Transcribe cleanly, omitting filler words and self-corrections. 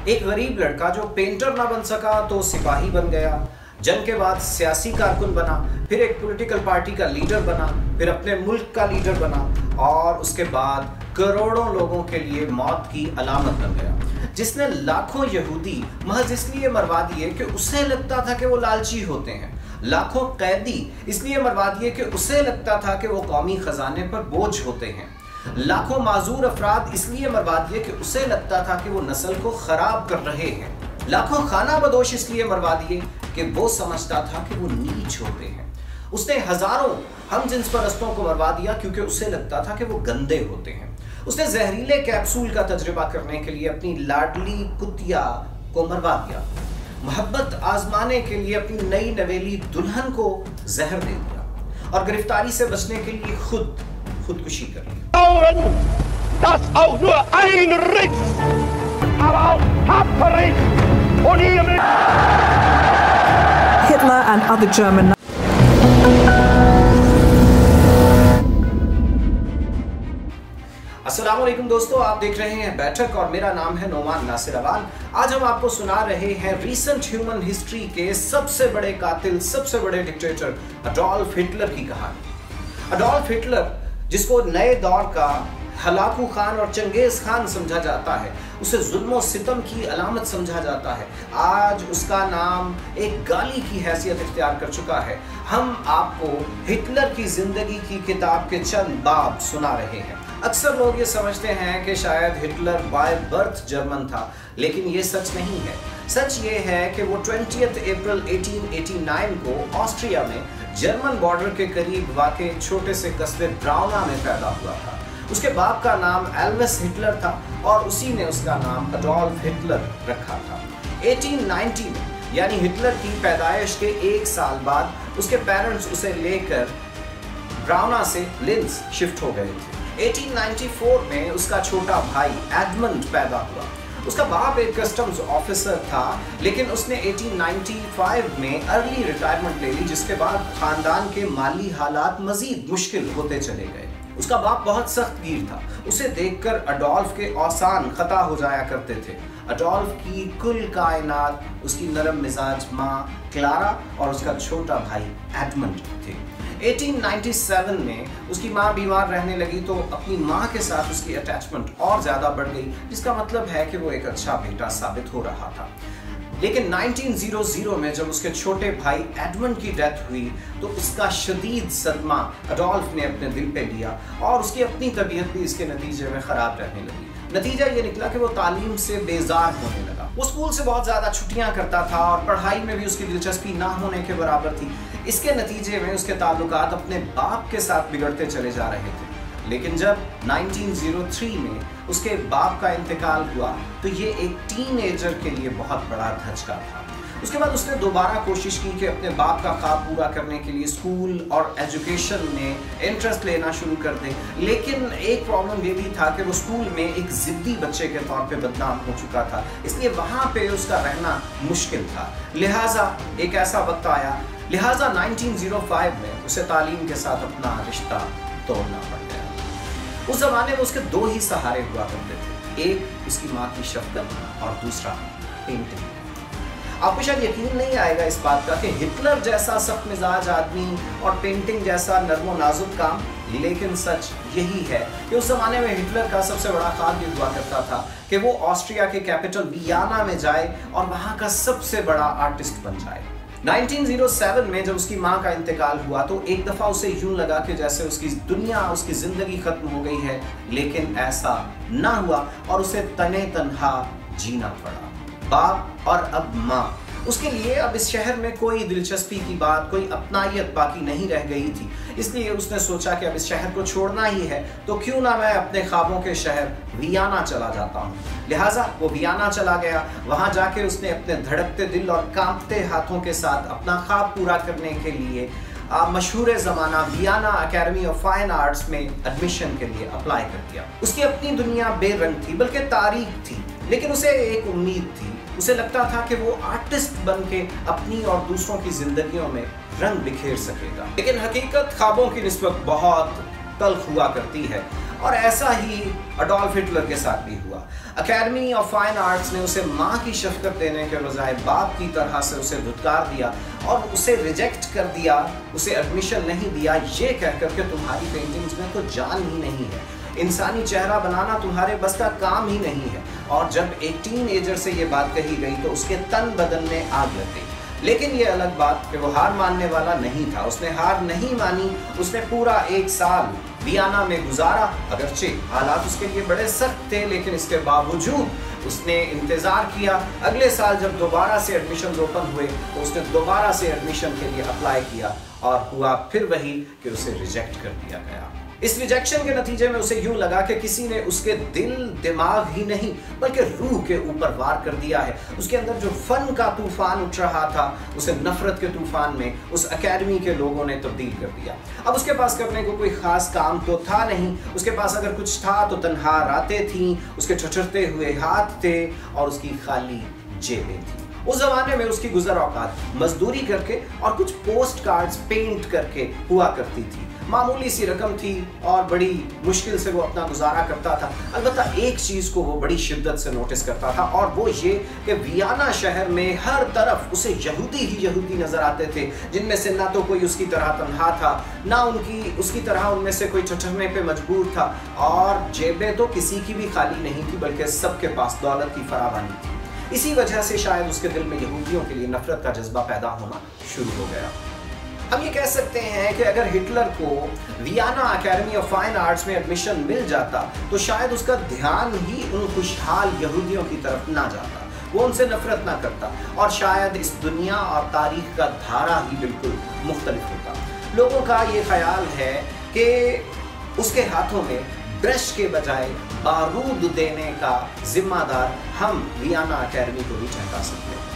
एक गरीब लड़का जो पेंटर ना बन सका तो सिपाही बन गया, जंग के बाद सियासी कारकुन बना, फिर एक पॉलिटिकल पार्टी का लीडर बना, फिर अपने मुल्क का लीडर बना और उसके बाद करोड़ों लोगों के लिए मौत की अलामत बन गया, जिसने लाखों यहूदी महज इसलिए मरवा दिए कि उसे लगता था कि वो लालची होते हैं, लाखों कैदी इसलिए मरवा दिए कि उसे लगता था कि वो कौमी खजाने पर बोझ होते हैं, लाखों माजूर अफराद इसलिए मरवा दिए कि उसे लगता था कि वो नस्ल को खराब कर रहे हैं, लाखों खाना बदोश इसलिए मरवा दिए कि वो समझता था कि वो नीच होते हैं। उसने हजारों हम जिन्स परस्तों को मरवा दिया क्योंकि उसे लगता था कि वो गंदे होते हैं। उसने जहरीले कैप्सूल का तजुर्बा करने के लिए अपनी लाडली कुतिया को मरवा दिया। मोहब्बत आजमाने के लिए अपनी नई नवेली दुल्हन को जहर दे दिया और गिरफ्तारी से बचने के लिए खुदकुशी कर ली। Hitler and other German अस्सलामुअलैकुम दोस्तों, आप देख रहे हैं बैठक और मेरा नाम है नोमान नासिर अवान। आज हम आपको सुना रहे हैं रीसेंट ह्यूमन हिस्ट्री के सबसे बड़े कातिल, सबसे बड़े डिक्टेटर अडोल्फ हिटलर की कहानी। अडोल्फ हिटलर, जिसको नए दौर का हलाकू खान और चंगेज खान समझा जाता है, उसे जुल्म सितम की अलामत समझा जाता है, आज उसका नाम एक गाली की हैसियत इख्तियार कर चुका है। हम आपको हिटलर की जिंदगी की किताब के चंद बाब सुना रहे हैं। अक्सर लोग ये समझते हैं कि शायद हिटलर बाय बर्थ जर्मन था, लेकिन ये सच नहीं है। सच ये है कि वो 20 अप्रैल 1889 को ऑस्ट्रिया में जर्मन बॉर्डर के करीब वाक़ एक छोटे से कस्बे ब्राउना में पैदा हुआ था। उसके बाप का नाम एल्विस हिटलर था और उसी ने उसका नाम अडोल्फ हिटलर रखा था। 1890 में यानी हिटलर की पैदाइश के एक साल बाद उसके पेरेंट्स उसे लेकर ब्राउना से लिंस शिफ्ट हो गए थे। 1894 में उसका छोटा भाई एडमंड पैदा हुआ। उसका बाप एक कस्टम्स ऑफिसर था, लेकिन उसने 1895 में अर्ली रिटायरमेंट ले ली, जिसके बाद खानदान के माली हालात मजीद मुश्किल होते चले गए। उसका बाप बहुत सख्त गिर था, उसे देखकर अडोल्फ के औसान खता हो जाया करते थे। अडोल्फ की कुल कायनात उसकी नरम मिजाज माँ क्लारा और उसका छोटा भाई एडमंड थे। 1897 में उसकी माँ बीमार रहने लगी तो अपनी माँ के साथ उसकी अटैचमेंट और ज़्यादा बढ़ गई, जिसका मतलब है कि वो एक अच्छा बेटा साबित हो रहा था। लेकिन 1900 में जब उसके छोटे भाई एडमंड की डेथ हुई तो उसका शदीद सदमा अडोल्फ ने अपने दिल पे लिया और उसकी अपनी तबीयत भी इसके नतीजे में ख़राब रहने लगी। नतीजा ये निकला कि वो तालीम से बेजार होने लगा। वो स्कूल से बहुत ज़्यादा छुट्टियां करता था और पढ़ाई में भी उसकी दिलचस्पी ना होने के बराबर थी। इसके नतीजे में उसके ताल्लुकात अपने बाप के साथ बिगड़ते चले जा रहे थे। लेकिन जब 1903 में उसके बाप का इंतकाल हुआ तो ये एक टीनेजर के लिए बहुत बड़ा धचका था। उसके बाद उसने दोबारा कोशिश की कि अपने बाप का ख्वाब पूरा करने के लिए स्कूल और एजुकेशन में इंटरेस्ट लेना शुरू कर दे, लेकिन एक प्रॉब्लम ये भी था कि वो स्कूल में एक जिद्दी बच्चे के तौर पे बदनाम हो चुका था, इसलिए वहाँ पे उसका रहना मुश्किल था। लिहाजा एक ऐसा वक्त आया, लिहाजा 1905 में उसे तालीम के साथ अपना रिश्ता तोड़ना पड़ गया। उस जमाने में उसके दो ही सहारे हुआ करते थे, एक उसकी माँ की शफकत और दूसरा पेंटिंग। आपको शायद यकीन नहीं आएगा इस बात का कि हिटलर जैसा सख्त मिजाज आदमी और पेंटिंग जैसा नर्मो नाजुक काम, लेकिन सच यही है कि उस जमाने में हिटलर का सबसे बड़ा ख्वाब ये हुआ करता था कि वो ऑस्ट्रिया के कैपिटल वियना में जाए और वहाँ का सबसे बड़ा आर्टिस्ट बन जाए। 1907 में जब उसकी माँ का इंतकाल हुआ तो एक दफ़ा उसे यूं लगा कि जैसे उसकी दुनिया, उसकी ज़िंदगी ख़त्म हो गई है, लेकिन ऐसा ना हुआ और उसे तने तन्हा जीना पड़ा। बाप और अब माँ, उसके लिए अब इस शहर में कोई दिलचस्पी की बात, कोई अपनायत बाकी नहीं रह गई थी। इसलिए उसने सोचा कि अब इस शहर को छोड़ना ही है तो क्यों ना मैं अपने ख्वाबों के शहर वियना चला जाता हूँ। लिहाजा वो वियना चला गया। वहाँ जाके उसने अपने धड़कते दिल और कांपते हाथों के साथ अपना ख्वाब पूरा करने के लिए मशहूर ज़माना Vienna academy of fine arts में एडमिशन के लिए अप्लाई कर दिया। उसकी अपनी दुनिया बेरंग थी, बल्कि तारीख थी, लेकिन उसे एक उम्मीद थी। उसे लगता था कि वो आर्टिस्ट बन के अपनी और दूसरों की जिंदगियों में रंग बिखेर सकेगा। लेकिन हकीकत ख्वाबों की निस्बत बहुत तल्ख हुआ करती है और ऐसा ही अडोल्फ हिटलर के साथ भी हुआ। अकेडमी ऑफ फाइन आर्ट्स ने उसे माँ की शफकत देने के बजाय बाप की तरह से उसे धुतकार दिया और उसे रिजेक्ट कर दिया, उसे एडमिशन नहीं दिया, ये कहकर के तुम्हारी पेंटिंग्स में तो जान ही नहीं है, इंसानी चेहरा बनाना तुम्हारे बस का काम ही नहीं है। और जब एक टीनएजर से ये बात कही गई तो उसके तन बदन में आग लग गई। लेकिन ये अलग बात कि वो हार मानने वाला नहीं था, उसने हार नहीं मानी। उसने पूरा 1 साल वियना में गुजारा। अगरचे हालात उसके लिए बड़े सख्त थे, लेकिन इसके बावजूद उसने इंतजार किया। अगले साल जब दोबारा से एडमिशन ओपन हुए तो उसने दोबारा से एडमिशन के लिए अप्लाई किया और हुआ फिर वही कि उसे रिजेक्ट कर दिया गया। इस रिजेक्शन के नतीजे में उसे यूं लगा कि किसी ने उसके दिल दिमाग ही नहीं बल्कि रूह के ऊपर वार कर दिया है। उसके अंदर जो फन का तूफान उठ रहा था उसे नफरत के तूफान में उस एकेडमी के लोगों ने तब्दील कर दिया। अब उसके पास करने को कोई खास काम तो था नहीं, उसके पास अगर कुछ था तो तन्हा रातें थीं, उसके ठठरते हुए हाथ थे और उसकी खाली जेबें थी। उस जमाने में उसकी गुजर औकात मजदूरी करके और कुछ पोस्ट कार्ड्स पेंट करके हुआ करती थी। मामूली सी रकम थी और बड़ी मुश्किल से वो अपना गुजारा करता था। अलबत्ता एक चीज को वो बड़ी शिद्दत से नोटिस करता था और वो ये कि वियना शहर में हर तरफ उसे यहूदी ही यहूदी नजर आते थे, जिनमें से ना तो कोई उसकी तरह तन्हा था, ना उसकी तरह उनमें से कोई ठठरने पे मजबूर था, और जेबें तो किसी की भी खाली नहीं थी बल्कि सबके पास दौलत की फरावानी थी। इसी वजह से शायद उसके दिल में यहूदियों के लिए नफरत का जज्बा पैदा होना शुरू हो गया। हम ये कह सकते हैं कि अगर हिटलर को Vienna academy of fine arts में एडमिशन मिल जाता तो शायद उसका ध्यान ही उन खुशहाल यहूदियों की तरफ ना जाता, वो उनसे नफरत ना करता और शायद इस दुनिया और तारीख का धारा ही बिल्कुल मुख्तलिफ होता। लोगों का ये ख्याल है कि उसके हाथों में ब्रश के बजाय बारूद देने का जिम्मेदार हम वियना अकेडमी को भी ठहरा सकते हैं।